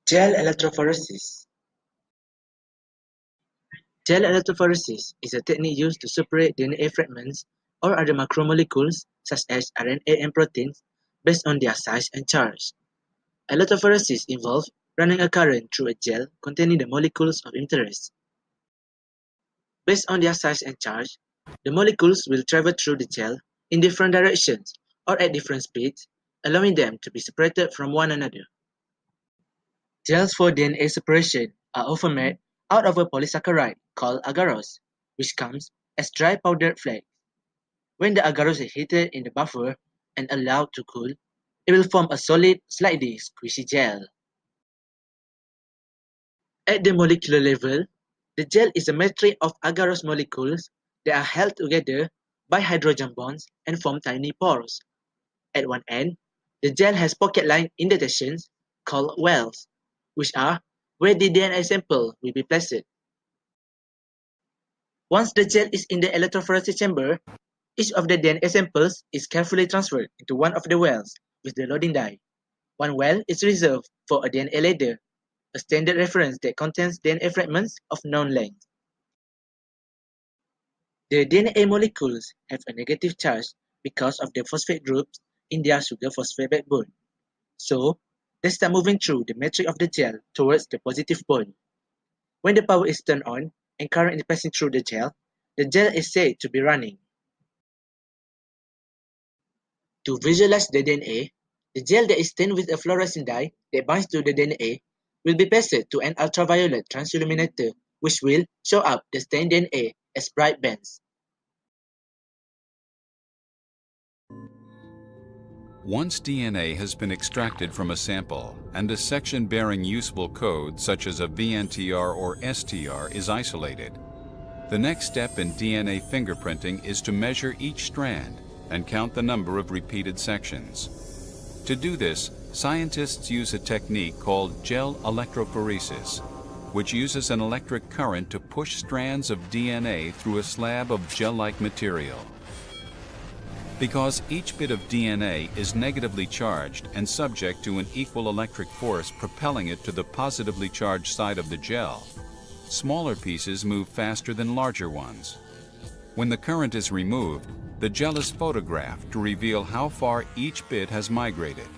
Gel electrophoresis. Gel electrophoresis is a technique used to separate DNA fragments or other macromolecules such as RNA and proteins based on their size and charge. Electrophoresis involves running a current through a gel containing the molecules of interest. Based on their size and charge, the molecules will travel through the gel in different directions or at different speeds, allowing them to be separated from one another. Gels for DNA separation are often made out of a polysaccharide called agarose, which comes as dry powdered flakes. When the agarose is heated in the buffer and allowed to cool, it will form a solid, slightly squishy gel. At the molecular level, the gel is a matrix of agarose molecules that are held together by hydrogen bonds and form tiny pores. At one end, the gel has pocket-lined indentations called wells, which are where the DNA sample will be placed. Once the gel is in the electrophoresis chamber, each of the DNA samples is carefully transferred into one of the wells with the loading die. One well is reserved for a DNA ladder, a standard reference that contains DNA fragments of known length. The DNA molecules have a negative charge because of the phosphate groups in their sugar-phosphate backbone. So, they start moving through the matrix of the gel towards the positive pole. When the power is turned on and current is passing through the gel is said to be running. To visualize the DNA, the gel that is stained with a fluorescent dye that binds to the DNA will be passed to an ultraviolet transilluminator, which will show up the stained DNA as bright bands. Once DNA has been extracted from a sample and a section bearing useful code such as a VNTR or STR is isolated, the next step in DNA fingerprinting is to measure each strand and count the number of repeated sections. To do this, scientists use a technique called gel electrophoresis, which uses an electric current to push strands of DNA through a slab of gel-like material. Because each bit of DNA is negatively charged and subject to an equal electric force propelling it to the positively charged side of the gel, smaller pieces move faster than larger ones. When the current is removed, the gel is photographed to reveal how far each bit has migrated.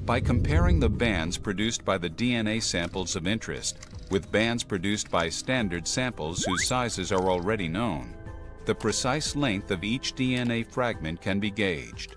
By comparing the bands produced by the DNA samples of interest with bands produced by standard samples whose sizes are already known, the precise length of each DNA fragment can be gauged.